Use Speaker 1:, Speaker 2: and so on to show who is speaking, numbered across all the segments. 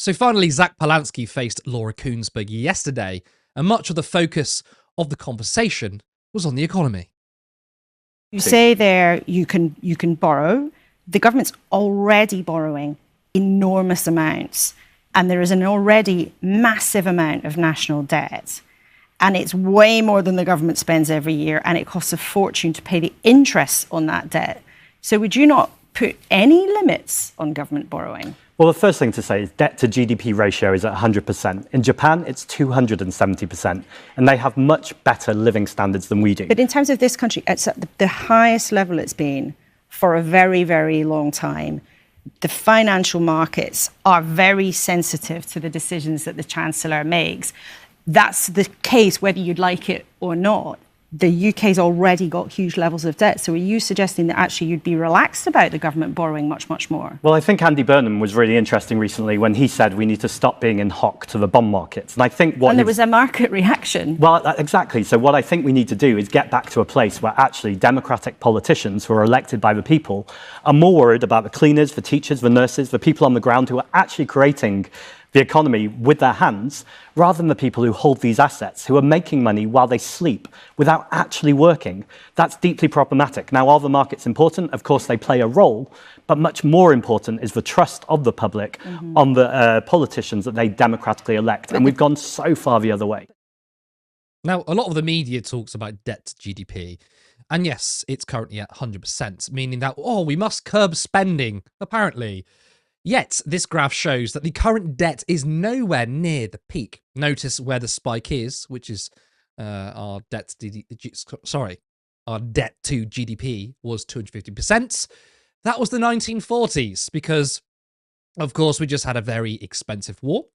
Speaker 1: So finally, Zack Polanski faced Laura Kuenssberg yesterday, and much of the focus of the conversation was on the economy.
Speaker 2: You say there you can borrow. The government's already borrowing enormous amounts, and there is an already massive amount of national debt. And it's way more than the government spends every year, and it costs a fortune to pay the interest on that debt. So would you not put any limits on government borrowing?
Speaker 3: Well, the first thing to say is debt to GDP ratio is at 100%. In Japan, it's 270%, and they have much better living standards than we do.
Speaker 2: But in terms of this country, it's at the highest level it's been for a very, very long time. The financial markets are very sensitive to the decisions that the Chancellor makes. That's the case whether you'd like it or not. The UK's already got huge levels of debt. So are you suggesting that actually you'd be relaxed about the government borrowing much, much more?
Speaker 3: Well, I think Andy Burnham was really interesting recently when he said we need to stop being in hock to the bond markets. And I think
Speaker 2: And there was a market reaction.
Speaker 3: Well, exactly. So what I think we need to do is get back to a place where actually democratic politicians who are elected by the people are more worried about the cleaners, the teachers, the nurses, the people on the ground who are actually creating the economy with their hands, rather than the people who hold these assets, who are making money while they sleep without actually working. That's deeply problematic. Now, are the markets important? Of course, they play a role, but much more important is the trust of the public on the politicians that they democratically elect. And we've gone so far the other way.
Speaker 1: Now, a lot of the media talks about debt to GDP. And yes, it's currently at 100%, meaning that, we must curb spending, apparently. Yet, this graph shows that the current debt is nowhere near the peak. Notice where the spike is, which is our debt to GDP was 250%. That was the 1940s because, of course, we just had a very expensive war.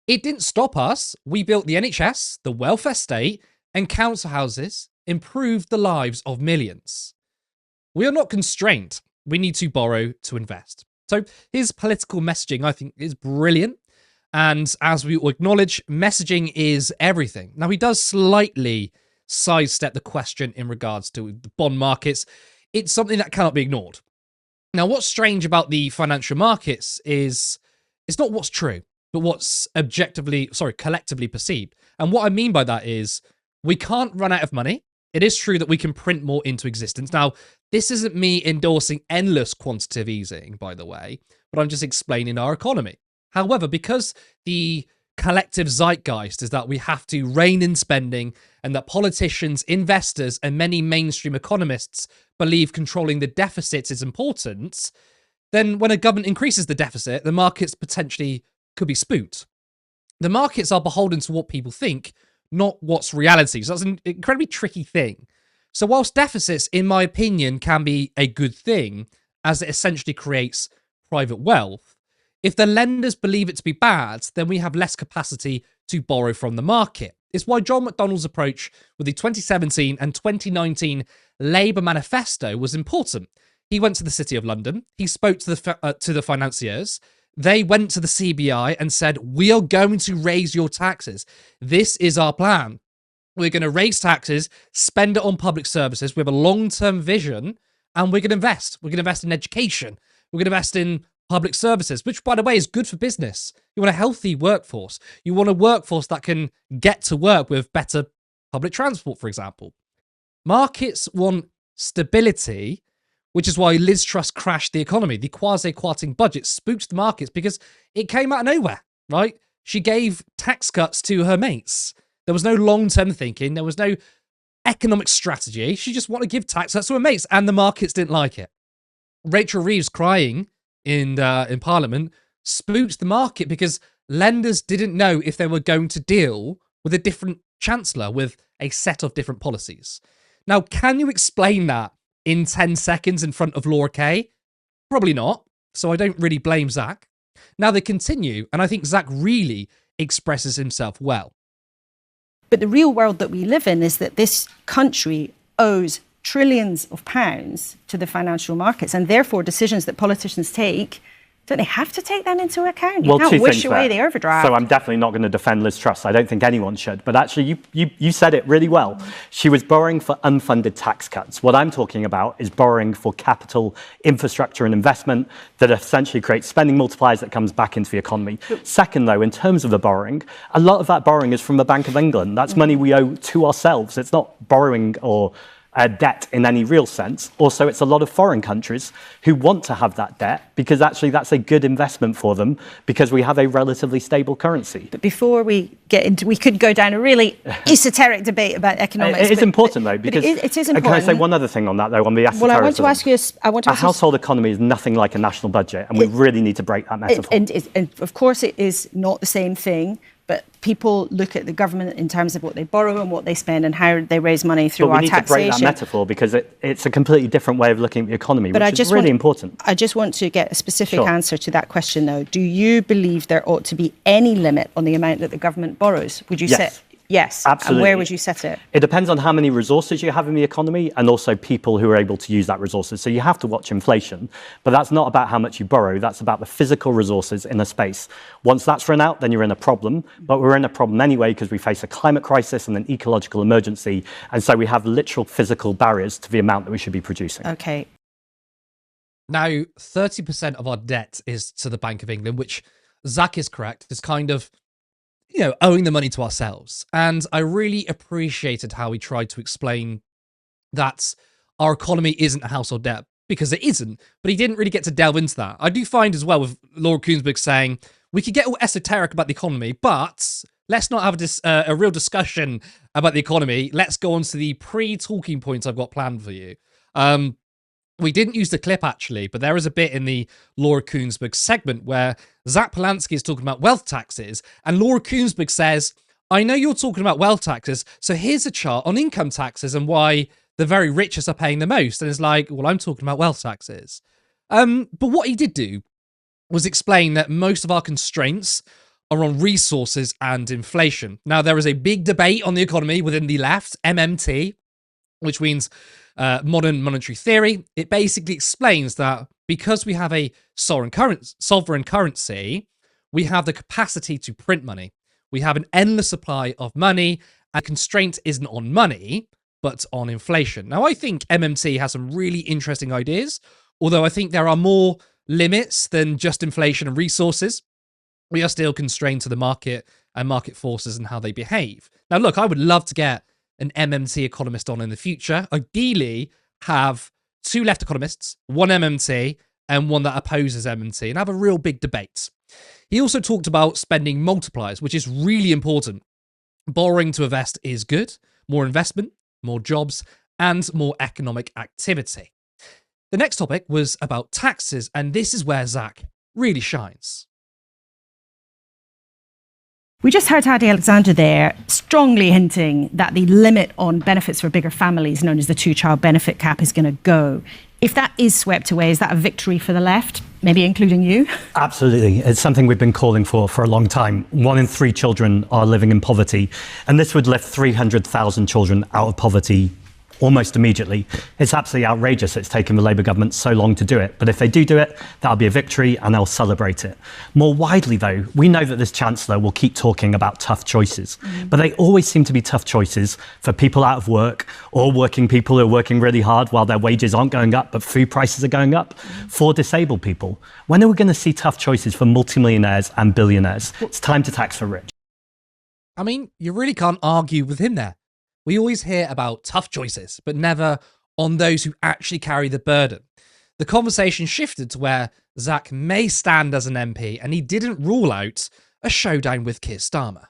Speaker 1: It didn't stop us. We built the NHS, the welfare state, and council houses, improved the lives of millions. We are not constrained. We need to borrow to invest. So his political messaging, I think, is brilliant. And as we will acknowledge, messaging is everything. Now, he does slightly sidestep the question in regards to the bond markets. It's something that cannot be ignored. Now, what's strange about the financial markets is it's not what's true, but what's collectively perceived. And what I mean by that is we can't run out of money. It is true that we can print more into existence. Now, this isn't me endorsing endless quantitative easing, by the way, but I'm just explaining our economy. However, because the collective zeitgeist is that we have to rein in spending and that politicians, investors, and many mainstream economists believe controlling the deficits is important, then when a government increases the deficit, the markets potentially could be spooked. The markets are beholden to what people think, not what's reality. So that's an incredibly tricky thing. So whilst deficits, in my opinion, can be a good thing, as it essentially creates private wealth, if the lenders believe it to be bad, then we have less capacity to borrow from the market. It's why John McDonnell's approach with the 2017 and 2019 Labour manifesto was important. He went to the City of London. He spoke to the financiers. They went to the CBI and said, we are going to raise your taxes. This is our plan. We're going to raise taxes, spend it on public services. We have a long-term vision, and we're going to invest. We're going to invest in education. We're going to invest in public services, which, by the way, is good for business. You want a healthy workforce. You want a workforce that can get to work with better public transport, for example. Markets want stability, which is why Liz Truss crashed the economy. The quasi-quarting budget spooked the markets because it came out of nowhere, right? She gave tax cuts to her mates. There was no long-term thinking. There was no economic strategy. She just wanted to give tax cuts to her mates, and the markets didn't like it. Rachel Reeves crying in Parliament spooked the market because lenders didn't know if they were going to deal with a different chancellor with a set of different policies. Now, can you explain that in 10 seconds in front of Laura Kay? Probably not, so I don't really blame Zack. Now they continue, and I think Zack really expresses himself well.
Speaker 2: But the real world that we live in is that this country owes trillions of pounds to the financial markets, and therefore decisions that politicians take Don't they have to take them into account?
Speaker 3: Well,
Speaker 2: You
Speaker 3: two
Speaker 2: can't wish
Speaker 3: things
Speaker 2: away
Speaker 3: there.
Speaker 2: the overdraft.
Speaker 3: So I'm definitely not going to defend Liz Truss. I don't think anyone should. But actually, you said it really well. She was borrowing for unfunded tax cuts. What I'm talking about is borrowing for capital, infrastructure and investment that essentially creates spending multipliers that comes back into the economy. Second, though, in terms of the borrowing, a lot of that borrowing is from the Bank of England. That's money we owe to ourselves. It's not borrowing or debt in any real sense. Also, it's a lot of foreign countries who want to have that debt because actually that's a good investment for them because we have a relatively stable currency.
Speaker 2: But before we get into, we could go down a really esoteric debate about economics.
Speaker 3: It is important though, because
Speaker 2: it is important.
Speaker 3: Can I say one other thing on that though, on the esotericism?
Speaker 2: Well, I want to ask you.
Speaker 3: A household economy is nothing like a national budget, and we really need to break that metaphor.
Speaker 2: And of course, it is not the same thing. But people look at the government in terms of what they borrow and what they spend and how they raise money through our taxation.
Speaker 3: But we need to break that metaphor because it's a completely different way of looking at the economy, which is really important.
Speaker 2: I just want to get a specific answer to that question, though. Do you believe there ought to be any limit on the amount that the government borrows? Would you say? Yes,
Speaker 3: absolutely.
Speaker 2: And where would you set it?
Speaker 3: It depends on how many resources you have in the economy and also people who are able to use that resources. So you have to watch inflation, but that's not about how much you borrow. That's about the physical resources in a space. Once that's run out, then you're in a problem. But we're in a problem anyway because we face a climate crisis and an ecological emergency. And so we have literal physical barriers to the amount that we should be producing.
Speaker 2: Okay.
Speaker 1: Now, 30% of our debt is to the Bank of England, which Zack is correct, is kind of, owing the money to ourselves. And I really appreciated how he tried to explain that our economy isn't a household debt, because it isn't. But he didn't really get to delve into that. I do find as well with Laura Kuenssberg saying, we could get all esoteric about the economy, but let's not have a real discussion about the economy. Let's go on to the pre-talking points I've got planned for you. We didn't use the clip, actually, but there is a bit in the Laura Kuenssberg segment where Zack Polanski is talking about wealth taxes, and Laura Kuenssberg says, I know you're talking about wealth taxes, so here's a chart on income taxes and why the very richest are paying the most. And it's like, well, I'm talking about wealth taxes. But what he did do was explain that most of our constraints are on resources and inflation. Now, there is a big debate on the economy within the left, MMT, which means modern monetary theory. It basically explains that because we have a sovereign currency, we have the capacity to print money. We have an endless supply of money, and constraint isn't on money, but on inflation. Now, I think MMT has some really interesting ideas, although I think there are more limits than just inflation and resources. We are still constrained to the market and market forces and how they behave. Now, look, I would love to get an MMT economist on in the future. Ideally, have two left economists, one MMT and one that opposes MMT, and have a real big debate. He also talked about spending multipliers, which is really important. Borrowing to invest is good. More investment, more jobs, and more economic activity. The next topic was about taxes, and this is where Zack really shines.
Speaker 2: We just heard Adi Alexander there strongly hinting that the limit on benefits for bigger families, known as the two-child benefit cap, is going to go. If that is swept away, is that a victory for the left, maybe including you?
Speaker 3: Absolutely. It's something we've been calling for a long time. 1 in 3 children are living in poverty, and this would lift 300,000 children out of poverty almost immediately. It's absolutely outrageous it's taken the Labour government so long to do it. But if they do it, that'll be a victory and they'll celebrate it. More widely, though, we know that this Chancellor will keep talking about tough choices. But they always seem to be tough choices for people out of work or working people who are working really hard while their wages aren't going up, but food prices are going up. For disabled people, when are we going to see tough choices for multimillionaires and billionaires? It's time to tax the rich.
Speaker 1: I mean, you really can't argue with him there. We always hear about tough choices, but never on those who actually carry the burden. The conversation shifted to where Zack may stand as an MP, and he didn't rule out a showdown with Keir Starmer.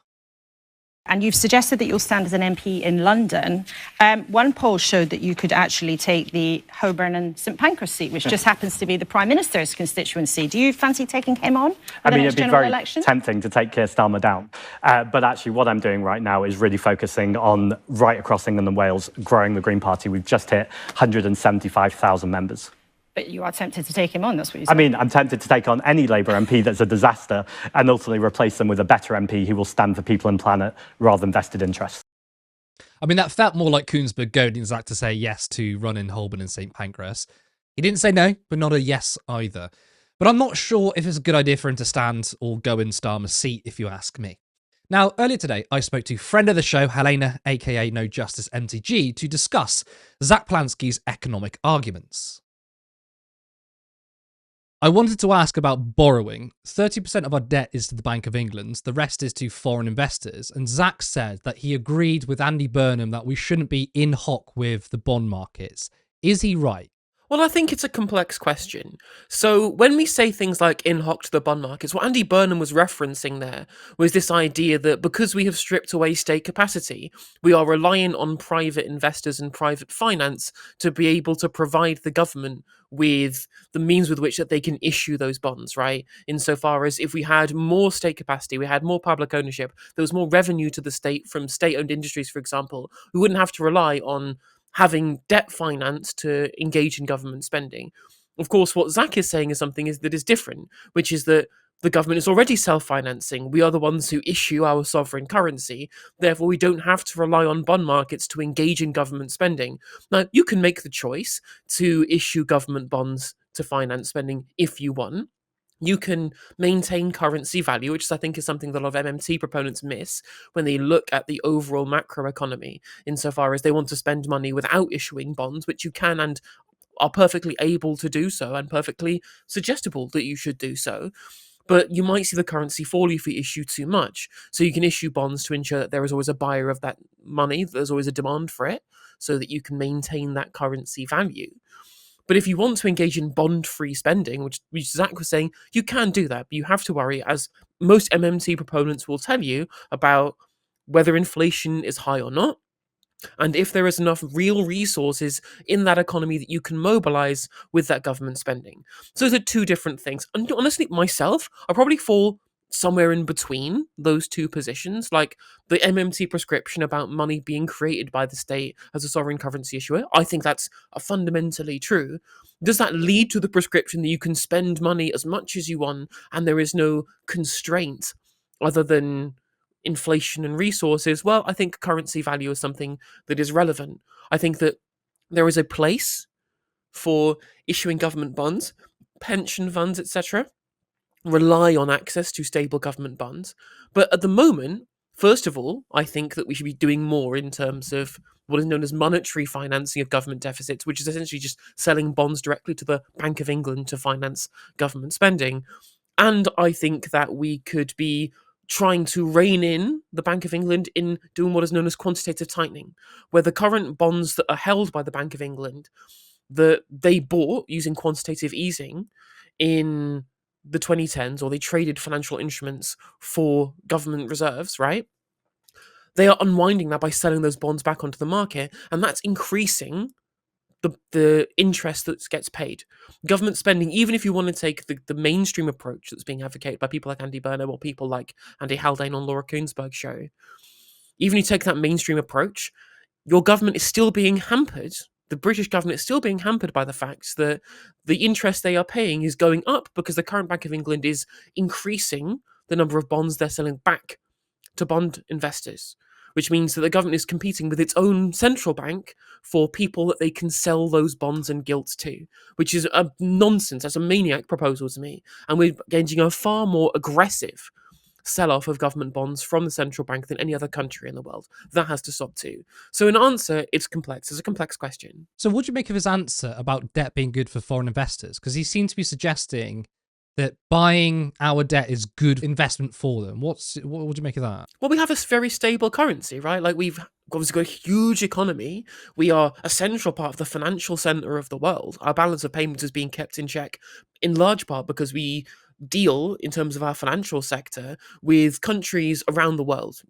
Speaker 2: And you've suggested that you'll stand as an MP in London. One poll showed that you could actually take the Holborn and St Pancras seat, which just happens to be the Prime Minister's constituency. Do you fancy taking him on?
Speaker 3: It'd be very tempting to take Keir Starmer down. But actually what I'm doing right now is really focusing on right across England and Wales, growing the Green Party. We've just hit 175,000 members.
Speaker 2: But you are tempted to take him on, that's what you said.
Speaker 3: I mean, I'm tempted to take on any Labour MP that's a disaster and ultimately replace them with a better MP who will stand for people and planet rather than vested interests.
Speaker 1: I mean, that felt more like Kuenssberg goading Zack to say yes to run in Holborn and St Pancras. He didn't say no, but not a yes either. But I'm not sure if it's a good idea for him to stand or go in Starmer's seat, if you ask me. Now, earlier today, I spoke to friend of the show, Helena, aka No Justice MTG, to discuss Zack Polanski's economic arguments. I wanted to ask about borrowing. 30% of our debt is to the Bank of England, the rest is to foreign investors, and Zack said that he agreed with Andy Burnham that we shouldn't be in hoc with the bond markets. Is he right?
Speaker 4: Well, I think it's a complex question. So when we say things like in hoc to the bond markets, what Andy Burnham was referencing there was this idea that because we have stripped away state capacity, we are reliant on private investors and private finance to be able to provide the government with the means with which that they can issue those bonds, right? Insofar as if we had more state capacity, we had more public ownership, there was more revenue to the state from state-owned industries, for example, we wouldn't have to rely on having debt finance to engage in government spending. Of course, what Zack is saying is something that is different, which is that the government is already self-financing. We are the ones who issue our sovereign currency. Therefore, we don't have to rely on bond markets to engage in government spending. Now, you can make the choice to issue government bonds to finance spending if you want. You can maintain currency value, which I think is something that a lot of MMT proponents miss when they look at the overall macroeconomy, insofar as they want to spend money without issuing bonds, which you can and are perfectly able to do so and perfectly suggestible that you should do so. But you might see the currency fall if you issue too much. So you can issue bonds to ensure that there is always a buyer of that money, there's always a demand for it, so that you can maintain that currency value. But if you want to engage in bond-free spending, which Zack was saying, you can do that, but you have to worry, as most MMT proponents will tell you, about whether inflation is high or not, and if there is enough real resources in that economy that you can mobilize with that government spending. So those are two different things. And honestly, myself, I probably fall somewhere in between those two positions, like the MMT prescription about money being created by the state as a sovereign currency issuer. I think that's fundamentally true. Does that lead to the prescription that you can spend money as much as you want and there is no constraint other than inflation and resources? Well, I think currency value is something that is relevant. I think that there is a place for issuing government bonds, pension funds, etc. rely on access to stable government bonds. But at the moment, first of all, I think that we should be doing more in terms of what is known as monetary financing of government deficits, which is essentially just selling bonds directly to the Bank of England to finance government spending. And I think that we could be trying to rein in the Bank of England in doing what is known as quantitative tightening, where the current bonds that are held by the Bank of England that they bought using quantitative easing in the 2010s, or they traded financial instruments for government reserves, right? They are unwinding that by selling those bonds back onto the market, and that's increasing the interest that gets paid. Government spending, even if you want to take the mainstream approach that's being advocated by people like Andy Burnham or people like Andy Haldane on Laura Koonsberg's show, even if you take that mainstream approach, your government is still being hampered. The British government is still being hampered by the fact that the interest they are paying is going up because the current Bank of England is increasing the number of bonds they're selling back to bond investors, which means that the government is competing with its own central bank for people that they can sell those bonds and gilts to, which is a nonsense. That's a maniac proposal to me. And we're engaging a far more aggressive sell-off of government bonds from the central bank than any other country in the world. That has to stop too. So in answer, it's complex. It's a complex question.
Speaker 1: So what do you make of his answer about debt being good for foreign investors? Because he seemed to be suggesting that buying our debt is good investment for them. What would you make of that?
Speaker 4: Well, we have a very stable currency, right? Like, we've obviously got a huge economy. We are a central part of the financial center of the world. Our balance of payments is being kept in check in large part because we deal, in terms of our financial sector, with countries around the world,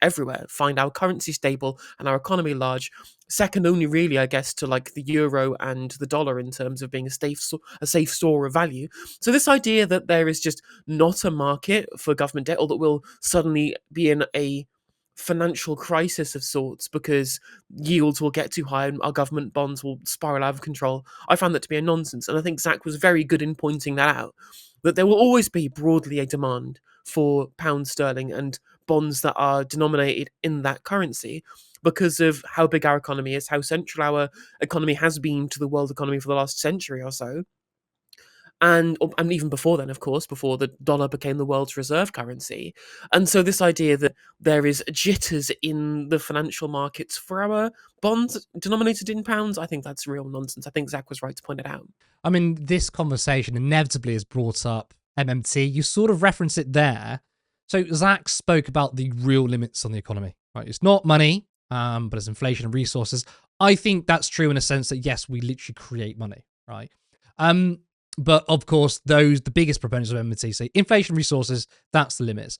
Speaker 4: everywhere, find our currency stable and our economy large, second only really, I guess, to like the euro and the dollar in terms of being a safe store of value. So this idea that there is just not a market for government debt, or that we'll suddenly be in a financial crisis of sorts because yields will get too high and our government bonds will spiral out of control, I found that to be a nonsense. And I think Zack was very good in pointing that out, that there will always be broadly a demand for pound sterling and bonds that are denominated in that currency because of how big our economy is, how central our economy has been to the world economy for the last century or so. and even before then, of course, before the dollar became the world's reserve currency. And so this idea that there is jitters in the financial markets for our bonds denominated in pounds, I think that's real nonsense. I think Zack was right to point it out.
Speaker 1: I mean, this conversation inevitably has brought up MMT. You sort of reference it there. So Zack spoke about the real limits on the economy, right? It's not money, but it's inflation and resources. I think that's true in a sense that, yes, we literally create money, right? But of course, the biggest proponents of MMT say inflation, resources, that's the limits.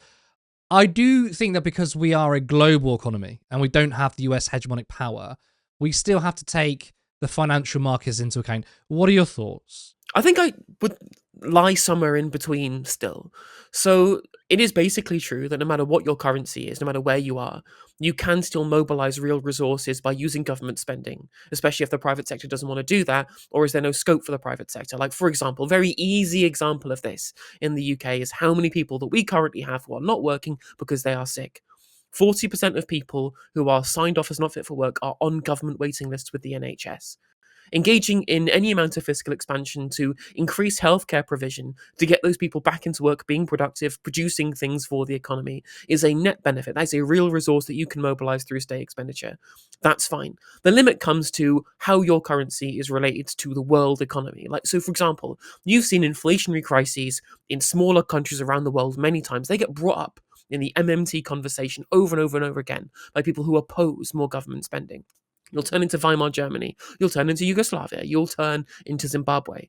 Speaker 1: I do think that because we are a global economy and we don't have the US hegemonic power, we still have to take the financial markets into account. What are your thoughts?
Speaker 4: I think I would lie somewhere in between still. So it is basically true that no matter what your currency is, no matter where you are, you can still mobilize real resources by using government spending, especially if the private sector doesn't want to do that, or is there no scope for the private sector? Like, for example, very easy example of this in the UK is how many people that we currently have who are not working because they are sick. 40% of people who are signed off as not fit for work are on government waiting lists with the NHS. Engaging in any amount of fiscal expansion to increase healthcare provision to get those people back into work, being productive, producing things for the economy is a net benefit. That's a real resource that you can mobilize through state expenditure. That's fine. The limit comes to how your currency is related to the world economy. Like, so for example, you've seen inflationary crises in smaller countries around the world many times. They get brought up in the MMT conversation over and over and over again by people who oppose more government spending. You'll turn into Weimar Germany. You'll turn into Yugoslavia. You'll turn into Zimbabwe.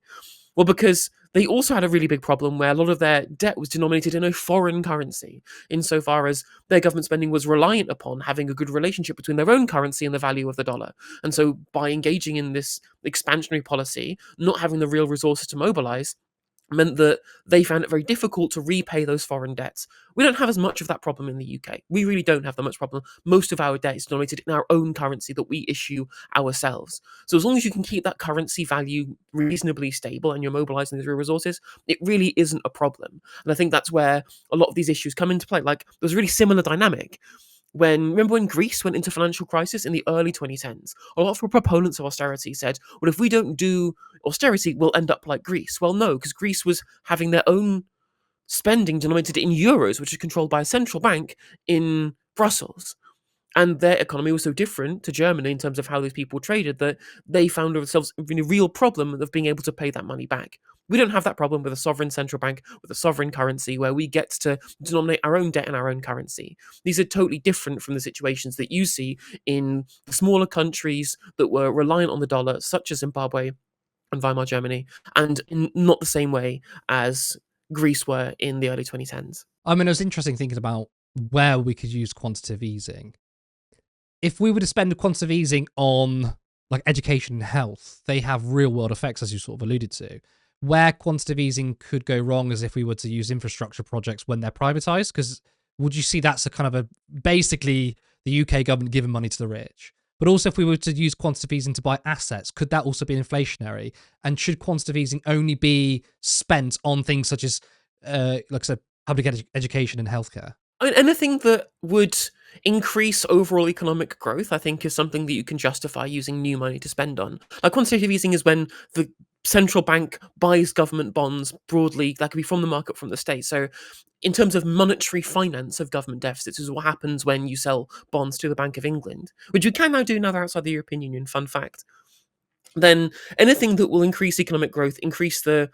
Speaker 4: Well, because they also had a really big problem where a lot of their debt was denominated in a foreign currency, insofar as their government spending was reliant upon having a good relationship between their own currency and the value of the dollar. And so by engaging in this expansionary policy, not having the real resources to mobilize, meant that they found it very difficult to repay those foreign debts. We don't have as much of that problem in the UK. We really don't have that much problem. Most of our debt is denominated in our own currency that we issue ourselves. So as long as you can keep that currency value reasonably stable and you're mobilizing these real resources, it really isn't a problem. And I think that's where a lot of these issues come into play. Like, there's a really similar dynamic remember when Greece went into financial crisis in the early 2010s, a lot of proponents of austerity said, well, if we don't do austerity, we'll end up like Greece. Well, no, because Greece was having their own spending denominated in euros, which is controlled by a central bank in Brussels. And their economy was so different to Germany in terms of how these people traded that they found themselves in a real problem of being able to pay that money back. We don't have that problem with a sovereign central bank, with a sovereign currency where we get to denominate our own debt in our own currency. These are totally different from the situations that you see in the smaller countries that were reliant on the dollar, such as Zimbabwe and Weimar Germany, and in not the same way as Greece were in the early 2010s.
Speaker 1: I mean, it was interesting thinking about where we could use quantitative easing. If we were to spend quantitative easing on like education and health, they have real world effects, as you sort of alluded to. Where quantitative easing could go wrong is if we were to use infrastructure projects when they're privatized, because would you see that's a kind of basically the UK government giving money to the rich? But also if we were to use quantitative easing to buy assets, could that also be inflationary? And should quantitative easing only be spent on things such as, like I said, public education and healthcare?
Speaker 4: I mean, anything that would increase overall economic growth, I think, is something that you can justify using new money to spend on. Like, quantitative easing is when the central bank buys government bonds broadly, that could be from the market, from the state. So in terms of monetary finance of government deficits, is what happens when you sell bonds to the Bank of England, which you can now do now they're outside the European Union, fun fact. Then anything that will increase economic growth, increase the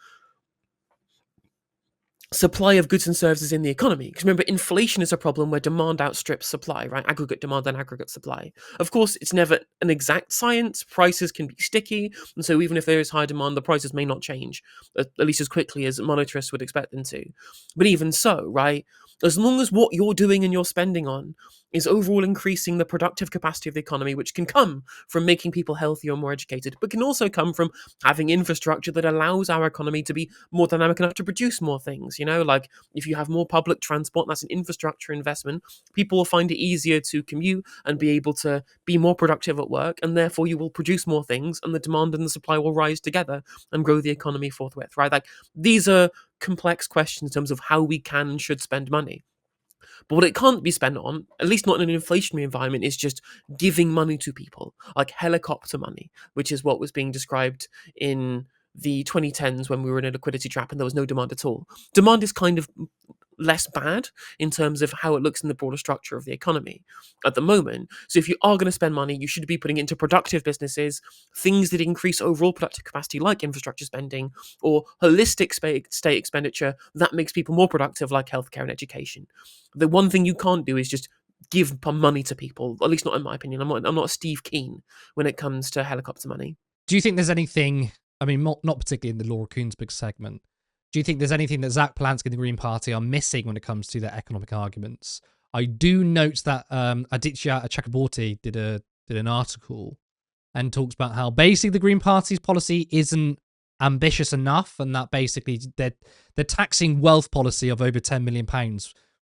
Speaker 4: supply of goods and services in the economy. Because remember, inflation is a problem where demand outstrips supply, right? Aggregate demand and aggregate supply. Of course, it's never an exact science. Prices can be sticky. And so even if there is high demand, the prices may not change, at least as quickly as monetarists would expect them to. But even so, right, as long as what you're doing and you're spending on is overall increasing the productive capacity of the economy, which can come from making people healthier and more educated, but can also come from having infrastructure that allows our economy to be more dynamic enough to produce more things. You know, like if you have more public transport, that's an infrastructure investment. People will find it easier to commute and be able to be more productive at work, and therefore you will produce more things, and the demand and the supply will rise together and grow the economy forthwith, right? Like, these are complex questions in terms of how we can and should spend money. But what it can't be spent on, at least not in an inflationary environment, is just giving money to people, like helicopter money, which is what was being described in the 2010s when we were in a liquidity trap and there was no demand at all. Demand is kind of less bad in terms of how it looks in the broader structure of the economy at the moment. So if you are going to spend money, you should be putting it into productive businesses, things that increase overall productive capacity like infrastructure spending, or holistic state expenditure that makes people more productive like healthcare and education. The one thing you can't do is just give money to people, at least not in my opinion. I'm not a Steve Keen when it comes to helicopter money.
Speaker 1: Do you think there's anything, I mean, not particularly in the Laura Kuenssberg segment, do you think there's anything that Zack Polanski and the Green Party are missing when it comes to their economic arguments? I do note that Aditya Chakraborty did an article and talks about how basically the Green Party's policy isn't ambitious enough, and that basically the taxing wealth policy of over £10 million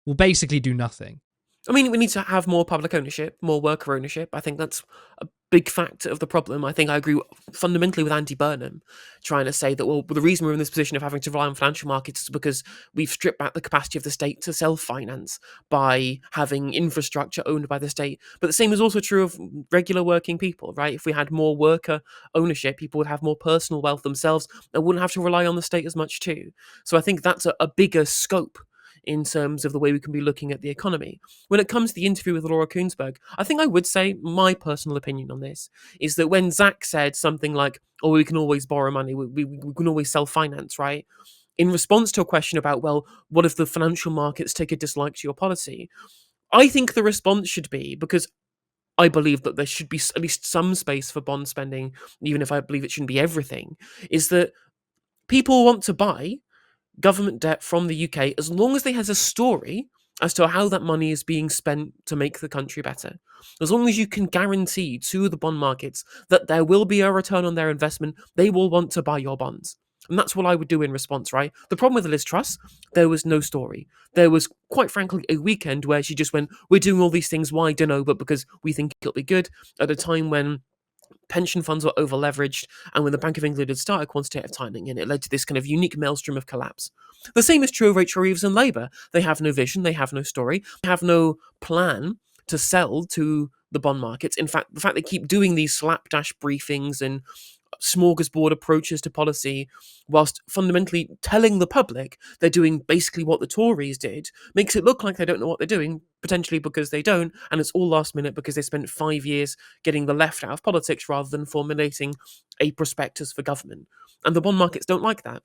Speaker 1: will basically do nothing.
Speaker 4: I mean, we need to have more public ownership, more worker ownership. I think that's a big factor of the problem. I think I agree fundamentally with Andy Burnham, trying to say that, well, the reason we're in this position of having to rely on financial markets is because we've stripped back the capacity of the state to self-finance by having infrastructure owned by the state. But the same is also true of regular working people, right? If we had more worker ownership, people would have more personal wealth themselves and wouldn't have to rely on the state as much too. So I think that's a bigger scope in terms of the way we can be looking at the economy. When it comes to the interview with Laura Kuenssberg, I think I would say my personal opinion on this is that when Zack said something like, oh, we can always borrow money, we can always self-finance, right? In response to a question about, well, what if the financial markets take a dislike to your policy? I think the response should be, because I believe that there should be at least some space for bond spending, even if I believe it shouldn't be everything, is that people want to buy government debt from the UK as long as they has a story as to how that money is being spent to make the country better. As long as you can guarantee to the bond markets that there will be a return on their investment, they will want to buy your bonds. And that's what I would do in response, right? The problem with Liz Truss, there was no story. There was, quite frankly, a weekend where she just went, we're doing all these things, why? Don't know, but because we think it'll be good, at a time when pension funds were over leveraged and when the Bank of England had started quantitative tightening, and it led to this kind of unique maelstrom of collapse. The same is true of Rachel Reeves and Labour. They have no vision, they have no story, they have no plan to sell to the bond markets. In fact, the fact they keep doing these slapdash briefings and smorgasbord approaches to policy whilst fundamentally telling the public they're doing basically what the Tories did makes it look like they don't know what they're doing, potentially because they don't, and it's all last minute because they spent 5 years getting the left out of politics rather than formulating a prospectus for government. And the bond markets don't like that.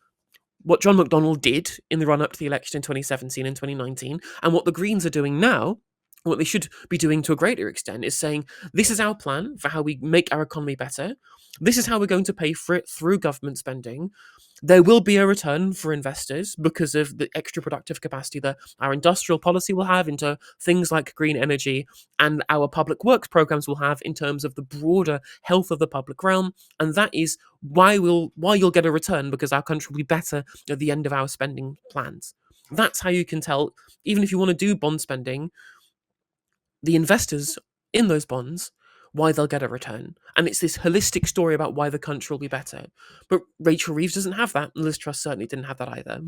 Speaker 4: What John McDonnell did in the run-up to the election in 2017 and 2019, and what the Greens are doing now, what they should be doing to a greater extent, is saying, this is our plan for how we make our economy better. This is how we're going to pay for it through government spending. There will be a return for investors because of the extra productive capacity that our industrial policy will have into things like green energy, and our public works programs will have in terms of the broader health of the public realm. And that is why you'll get a return, because our country will be better at the end of our spending plans. That's how you can tell, even if you want to do bond spending, the investors in those bonds, why they'll get a return. And it's this holistic story about why the country will be better. But Rachel Reeves doesn't have that, and Liz Truss certainly didn't have that either.